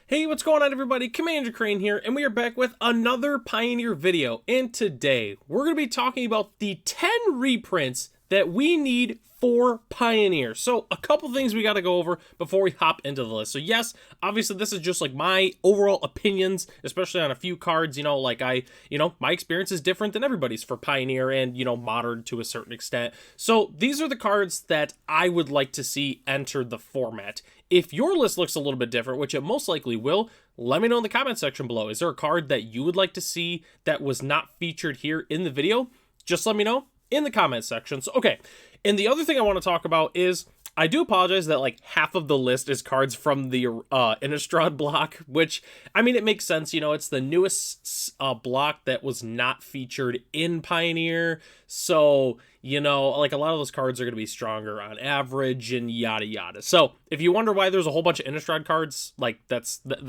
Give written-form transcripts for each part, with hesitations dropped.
Hey, what's going on everybody? Commander Crane here, and we are back with another Pioneer video. And today, we're going to be talking about the 10 reprints that we need for Pioneer. So, a couple things we got to go over before we hop into the list. So yes, obviously this is just like my overall opinions, especially on a few cards, my experience is different than everybody's for Pioneer and, Modern to a certain extent. So, these are the cards that I would like to see enter the format. If your list looks a little bit different, which it most likely will, let me know in the comment section below. Is there a card that you would like to see that was not featured here in the video? Just let me know in the comment section. So, okay. And the other thing I want to talk about is, I do apologize that like half of the list is cards from the Innistrad block, which, I mean, it makes sense. It's the newest block that was not featured in Pioneer. So, like a lot of those cards are going to be stronger on average and yada yada. So if you wonder why there's a whole bunch of Innistrad cards, like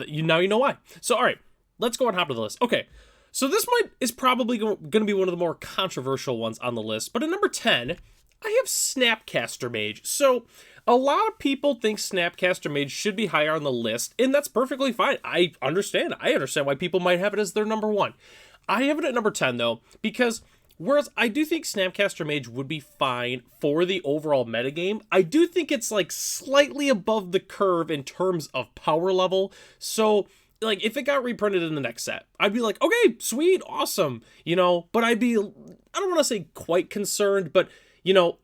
you know why. So, all right, let's go and hop to the list. Okay. So this is probably going to be one of the more controversial ones on the list, but at number 10, I have Snapcaster Mage. So a lot of people think Snapcaster Mage should be higher on the list, and that's perfectly fine. I understand why people might have it as their number 1. I have it at number 10 though, because whereas I do think Snapcaster Mage would be fine for the overall metagame, I do think it's like slightly above the curve in terms of power level. So like, if it got reprinted in the next set, I'd be like, okay, sweet, awesome, but I don't want to say quite concerned, but,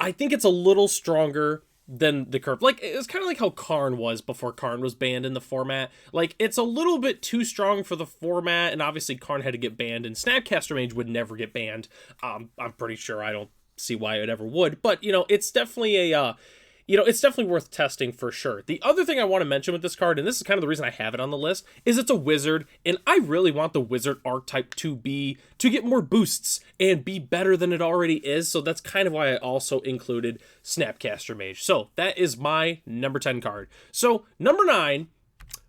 I think it's a little stronger than the curve. Like, it's kind of like how Karn was before Karn was banned in the format. Like, it's a little bit too strong for the format, and obviously Karn had to get banned, and Snapcaster Mage would never get banned. I'm pretty sure. I don't see why it ever would, but, it's definitely it's definitely worth testing for sure. The other thing I want to mention with this card, and this is kind of the reason I have it on the list, is it's a wizard, and I really want the wizard archetype to get more boosts and be better than it already is, so that's kind of why I also included Snapcaster Mage. So that is my number 10 card. So number 9,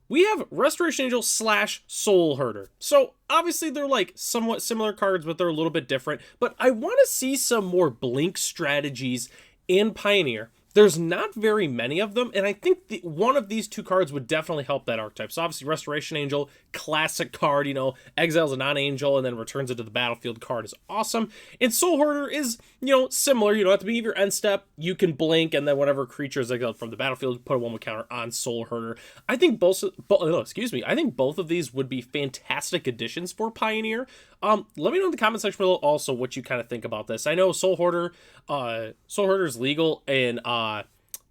we have Restoration Angel / Soul Herder. So obviously they're like somewhat similar cards, but they're a little bit different, but I want to see some more blink strategies in Pioneer. There's not very many of them, and I think one of these two cards would definitely help that archetype. So obviously Restoration Angel, classic card, exiles a non-angel and then returns it to the battlefield card is awesome. And Soul Herder is, similar. At the beginning of your end step, you can blink, and then whatever creature is exiled from the battlefield, put a 1/1 counter on Soul Herder. I think both of these would be fantastic additions for Pioneer. Let me know in the comment section below also what you kind of think about this. I know Soul Herder is legal in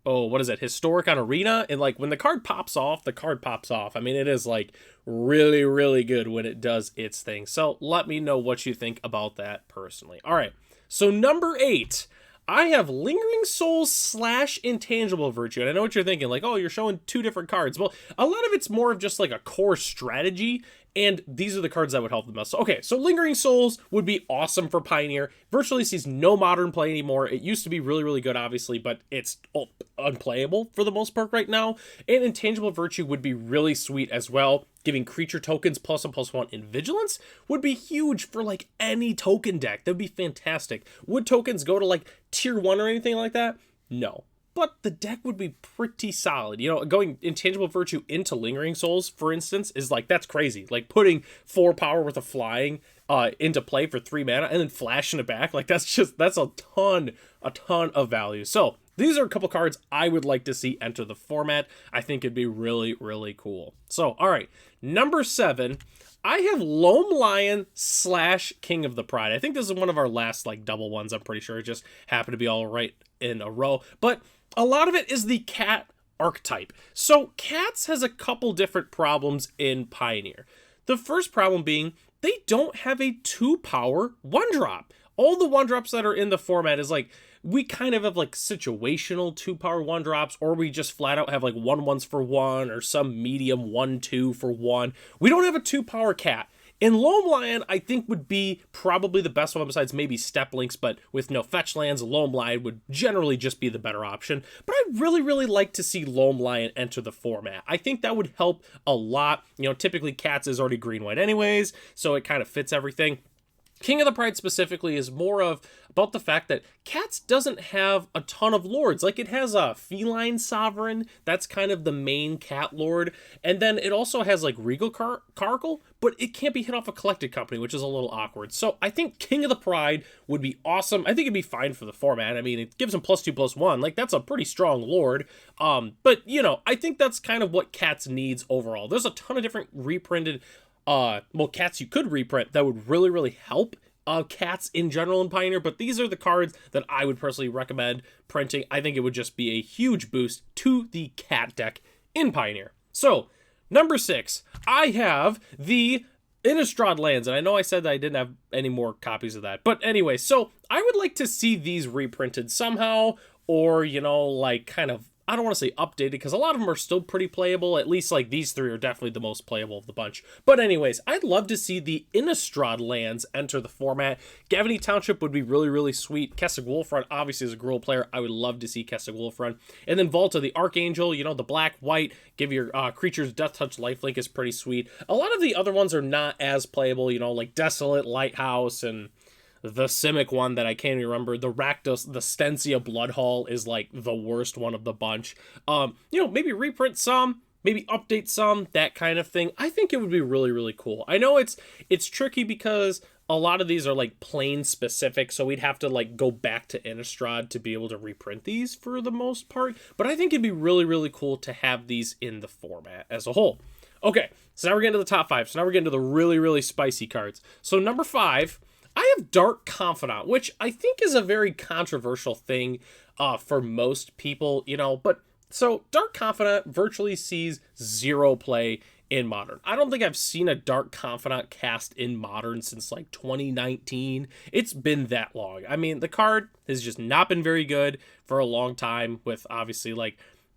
Historic on Arena, and like when the card pops off, I mean, it is like really, really good when it does its thing. So let me know what you think about that personally. All right, so number 8, I have Lingering Souls / Intangible Virtue. And I know what you're thinking, like, oh, you're showing 2 different cards. Well, a lot of it's more of just like a core strategy, and these are the cards that would help the most. Okay, so Lingering Souls would be awesome for Pioneer. Virtually sees no modern play anymore. It used to be really, really good, obviously, but it's unplayable for the most part right now. And Intangible Virtue would be really sweet as well. Giving creature tokens +1/+1 in Vigilance would be huge for like any token deck. That would be fantastic. Would tokens go to like tier 1 or anything like that? No. But the deck would be pretty solid. Going Intangible Virtue into Lingering Souls, for instance, is like, that's crazy. Like putting 4 power worth of flying into play for 3 mana and then flashing it back. Like that's a ton of value. So these are a couple cards I would like to see enter the format. I think it'd be really, really cool. So, all right, number 7, I have Loam Lion / King of the Pride. I think this is one of our last like double ones. I'm pretty sure it just happened to be all right in a row. But a lot of it is the cat archetype. So cats has a couple different problems in Pioneer. The first problem being they don't have a 2-power 1-drop. All the 1-drops that are in the format is like, we kind of have like situational 2-power 1-drops, or we just flat out have like 1/1s for 1 or some medium 1/2 for 1. We don't have a 2-power cat. And Loam Lion, I think, would be probably the best one besides maybe Step Links, but with no fetch lands, Loam Lion would generally just be the better option. But I'd really, really like to see Loam Lion enter the format. I think that would help a lot. Typically Cats is already green-white anyways, so it kind of fits everything. King of the Pride specifically is more of about the fact that Cats doesn't have a ton of lords. Like, it has a Feline Sovereign, that's kind of the main cat lord, and then it also has like Regal Carkle, but it can't be hit off a collected company, which is a little awkward. So I think King of the Pride would be awesome. I think it'd be fine for the format. I mean, it gives him +2/+1. Like, that's a pretty strong lord. But, you know, I think that's kind of what Cats needs overall. There's a ton of different reprinted, Cats you could reprint that would really, really help Cats in general in Pioneer, but these are the cards that I would personally recommend printing. I think it would just be a huge boost to the Cat deck in Pioneer. So, number 6, I have the Innistrad lands, and I know I said that I didn't have any more copies of that, but anyway, so I would like to see these reprinted somehow, or, you know, like, kind of, I don't want to say updated, because a lot of them are still pretty playable. At least, like, these 3 are definitely the most playable of the bunch. But anyways, I'd love to see the Innistrad lands enter the format. Gavany Township would be really, really sweet. Kessig Wolfrun, obviously, as a Gruul player, I would love to see Kessig Wolfrun. And then Volta, the Archangel, you know, the black-white, give your creatures Death Touch lifelink is pretty sweet. A lot of the other ones are not as playable, you know, like Desolate, Lighthouse, and the Simic one that I can't even remember. The Rakdos, the Stensia Bloodhall is like the worst one of the bunch. You know, maybe reprint some, maybe update some, that kind of thing. I think it would be really, really cool. I know it's tricky because a lot of these are like plane specific, so we'd have to like go back to Innistrad to be able to reprint these for the most part. But I think it'd be really, really cool to have these in the format as a whole. Okay, so now we're getting to the top 5. So now we're getting to the really, really spicy cards. So number 5, I have Dark Confidant, which I think is a very controversial thing for most people, you know, but so Dark Confidant virtually sees 0 play in Modern. I don't think I've seen a Dark Confidant cast in Modern since like 2019. It's been that long. I mean, the card has just not been very good for a long time, with obviously like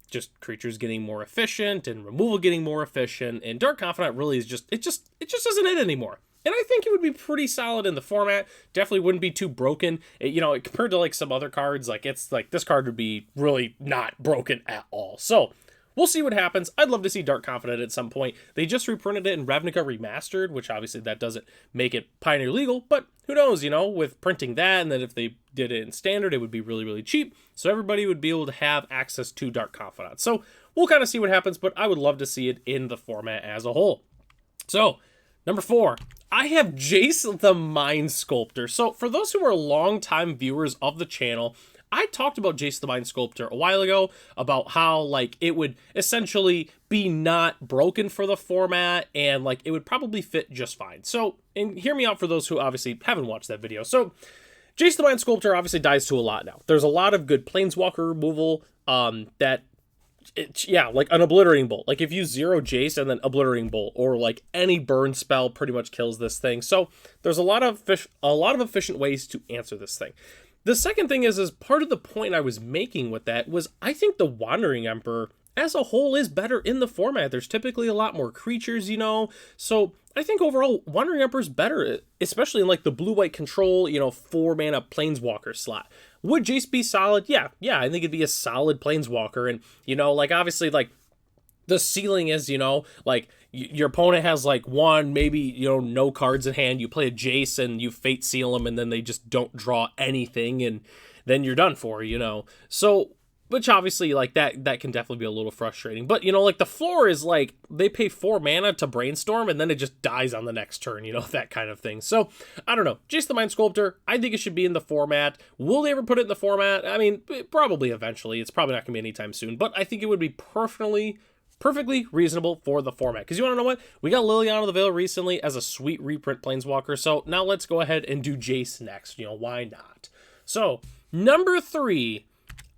just creatures getting more efficient and removal getting more efficient, and Dark Confidant really is just, it just isn't it anymore. And I think it would be pretty solid in the format. Definitely wouldn't be too broken. You know, compared to like some other cards, like it's like this card would be really not broken at all. So we'll see what happens. I'd love to see Dark Confidant at some point. They just reprinted it in Ravnica Remastered, which obviously that doesn't make it Pioneer legal, but who knows, you know, with printing that, and then if they did it in Standard, it would be really, really cheap. So everybody would be able to have access to Dark Confidant. So we'll kind of see what happens, but I would love to see it in the format as a whole. So number 4, I have Jace the Mind Sculptor. So for those who are longtime viewers of the channel, I talked about Jace the Mind Sculptor a while ago, about how like it would essentially be not broken for the format, and like it would probably fit just fine. So, and hear me out for those who obviously haven't watched that video. So Jace the Mind Sculptor obviously dies to a lot now. There's a lot of good Planeswalker removal like an Obliterating Bolt. Like if you 0 Jace and then Obliterating Bolt, or like any burn spell pretty much kills this thing. So there's a lot of efficient ways to answer this thing. The second thing is part of the point I was making with that was I think the Wandering Emperor as a whole is better in the format. There's typically a lot more creatures, you know, so I think overall Wandering Emperor is better, especially in like the blue-white control, you know, 4-mana Planeswalker slot. Would Jace be solid? Yeah, I think it'd be a solid Planeswalker, and, you know, like, obviously, like, the ceiling is, you know, like, your opponent has, like, one, maybe, you know, no cards in hand, you play a Jace, and you Fate Seal them, and then they just don't draw anything, and then you're done for, you know, so, which obviously, like, that can definitely be a little frustrating. But, you know, like, the floor is, like, they pay 4 mana to Brainstorm, and then it just dies on the next turn, you know, that kind of thing. So, I don't know. Jace the Mind Sculptor, I think it should be in the format. Will they ever put it in the format? I mean, probably eventually. It's probably not going to be anytime soon. But I think it would be perfectly reasonable for the format. Because you want to know what? We got Liliana of the Veil recently as a sweet reprint Planeswalker. So, now let's go ahead and do Jace next. You know, why not? So, number 3...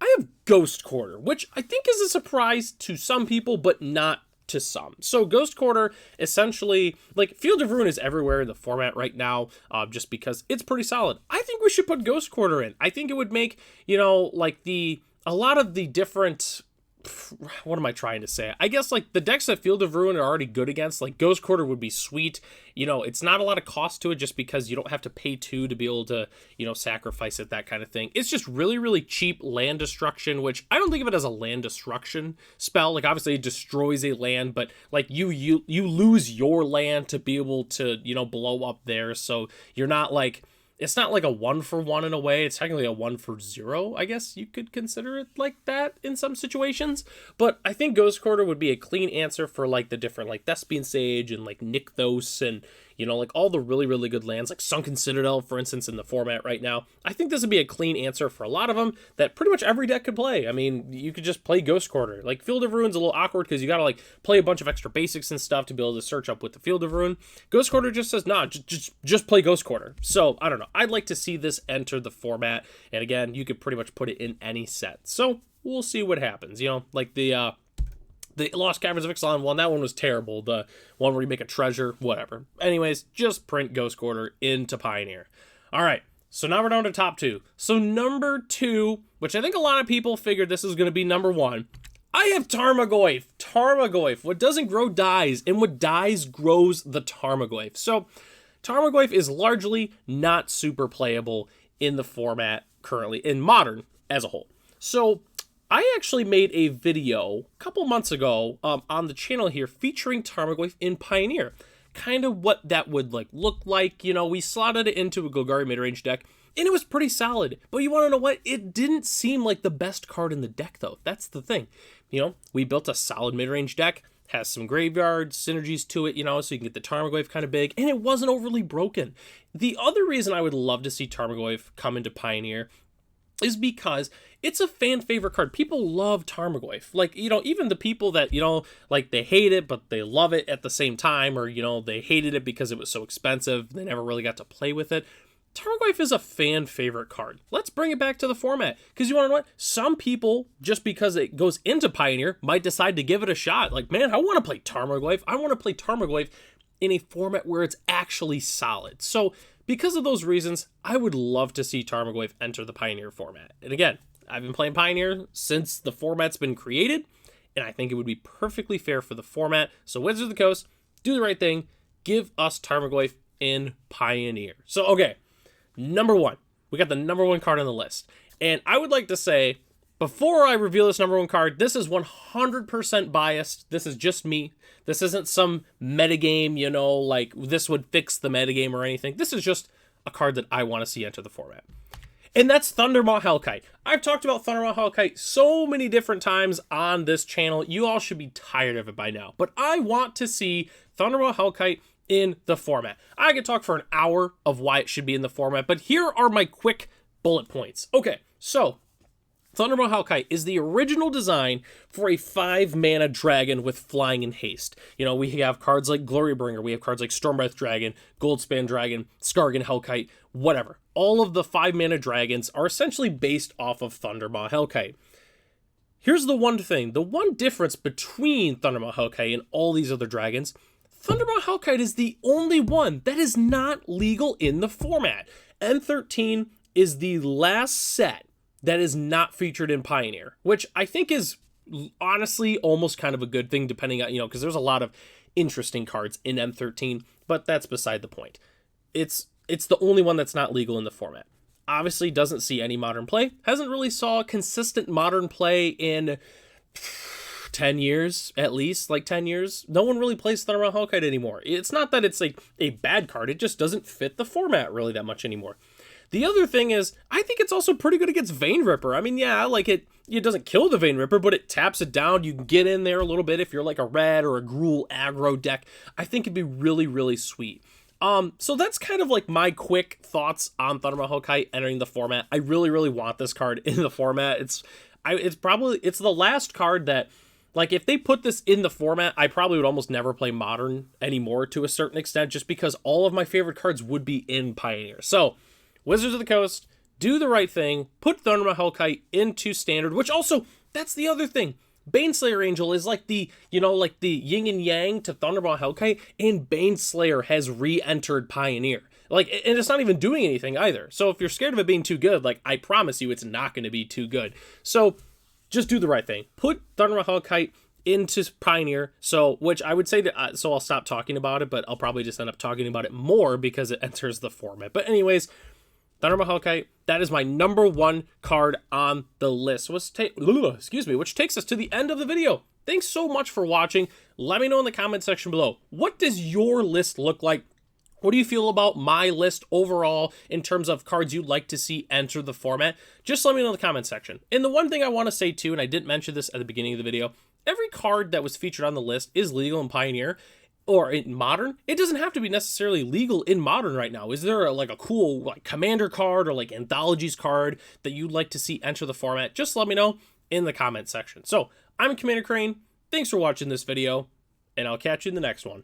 I have Ghost Quarter, which I think is a surprise to some people, but not to some. So Ghost Quarter, essentially, like, Field of Ruin is everywhere in the format right now, just because it's pretty solid. I think we should put Ghost Quarter in. I think it would make, you know, like, a lot of the different... What am I trying to say? I guess, like, the decks that Field of Ruin are already good against, like, Ghost Quarter would be sweet. You know, it's not a lot of cost to it just because you don't have to pay 2 to be able to, you know, sacrifice it, that kind of thing. It's just really, really cheap land destruction, which I don't think of it as a land destruction spell. Like, obviously it destroys a land, but, like, you lose your land to be able to, you know, blow up there. So you're not, like... It's not like a 1-for-1 in a way. It's technically a 1-for-0. I guess you could consider it like that in some situations. But I think Ghost Quarter would be a clean answer for like the different like Thespian Sage and like Nykthos and, you know, like all the really, really good lands, like Sunken Citadel, for instance, in the format right now. I think this would be a clean answer for a lot of them that pretty much every deck could play. I mean, you could just play Ghost Quarter. Like Field of Ruin's a little awkward because you got to like play a bunch of extra basics and stuff to be able to search up with the Field of Ruin. Ghost Quarter just says, nah, just play Ghost Quarter. So, I don't know. I'd like to see this enter the format. And again, you could pretty much put it in any set. So, we'll see what happens. You know, like the Lost Caverns of Ixalan one, that one was terrible. The one where you make a treasure, whatever. Anyways, just print Ghost Quarter into Pioneer. All right, so now we're down to top 2. So number 2, which I think a lot of people figured this is going to be number 1, I have Tarmogoyf. Tarmogoyf. What doesn't grow dies, and what dies grows the Tarmogoyf. So Tarmogoyf is largely not super playable in the format currently, in Modern as a whole. So I actually made a video a couple months ago on the channel here featuring Tarmogoyf in Pioneer. Kind of what that would like look like. You know, we slotted it into a Golgari midrange deck, and it was pretty solid. But you want to know what? It didn't seem like the best card in the deck, though. That's the thing. You know, we built a solid midrange deck, has some graveyard synergies to it, you know, so you can get the Tarmogoyf kind of big, and it wasn't overly broken. The other reason I would love to see Tarmogoyf come into Pioneer is because it's a fan favorite card. People love Tarmogoyf. Like, you know, even the people that, you know, like they hate it, but they love it at the same time, or, you know, they hated it because it was so expensive. They never really got to play with it. Tarmogoyf is a fan favorite card. Let's bring it back to the format. Because you want to know what? Some people, just because it goes into Pioneer, might decide to give it a shot. Like, man, I want to play Tarmogoyf. I want to play Tarmogoyf in a format where it's actually solid. So, because of those reasons, I would love to see Tarmogoyf enter the Pioneer format. And again, I've been playing Pioneer since the format's been created, and I think it would be perfectly fair for the format. So Wizards of the Coast, do the right thing. Give us Tarmogoyf in Pioneer. So, okay, number 1. We got the number 1 card on the list. And I would like to say, before I reveal this number 1 card, this is 100% biased. This is just me. This isn't some metagame, you know, like this would fix the metagame or anything. This is just a card that I want to see enter the format. And that's Thundermaw Hellkite. I've talked about Thundermaw Hellkite so many different times on this channel. You all should be tired of it by now. But I want to see Thundermaw Hellkite in the format. I could talk for an hour of why it should be in the format, but here are my quick bullet points. Okay, so Thundermaw Hellkite is the original design for a 5-mana dragon with flying and haste. You know, we have cards like Glorybringer, we have cards like Stormbreath Dragon, Goldspan Dragon, Skargan Hellkite, whatever. All of the 5-mana dragons are essentially based off of Thundermaw Hellkite. Here's the one thing, the one difference between Thundermaw Hellkite and all these other dragons, Thundermaw Hellkite is the only one that is not legal in the format. M13 is the last set that is not featured in Pioneer, which I think is honestly almost kind of a good thing, depending on, you know, because there's a lot of interesting cards in M13, but that's beside the point. It's the only one that's not legal in the format. Obviously doesn't see any modern play, hasn't really saw consistent modern play in 10 years, at least, like 10 years. No one really plays Thundermaw Hellkite anymore. It's not that it's like a bad card, it just doesn't fit the format really that much anymore. The other thing is, I think it's also pretty good against Vein Ripper. I mean, yeah, like it doesn't kill the Vein Ripper, but it taps it down. You can get in there a little bit if you're like a red or a Gruul aggro deck. I think it'd be really, really sweet. So that's kind of like my quick thoughts on Thundermaw Hellkite entering the format. I really, really want this card in the format. It's the last card that, like, if they put this in the format, I probably would almost never play Modern anymore to a certain extent, just because all of my favorite cards would be in Pioneer. So, Wizards of the Coast, do the right thing, put Thundermaw Hellkite into Standard, which also, that's the other thing. Baneslayer Angel is like the, you know, like the yin and yang to Thundermaw Hellkite, and Baneslayer has re-entered Pioneer. Like, and it's not even doing anything either. So if you're scared of it being too good, like, I promise you it's not going to be too good. So just do the right thing. Put Thundermaw Hellkite into Pioneer, so, which I would say that, so I'll stop talking about it, but I'll probably just end up talking about it more because it enters the format. But anyways, Thundermaw Hellkite, that is my number 1 card on the list. Which takes us to the end of the video. Thanks so much for watching. Let me know in the comment section below, what does your list look like? What do you feel about my list overall in terms of cards you'd like to see enter the format? Just let me know in the comment section. And the one thing I want to say too, and I didn't mention this at the beginning of the video, every card that was featured on the list is legal in Pioneer or in Modern. It doesn't have to be necessarily legal in Modern right now. Is there like a cool like Commander card or like Anthologies card that you'd like to see enter the format? Just let me know in the comment section. So I'm Commander Crane. Thanks for watching this video, and I'll catch you in the next one.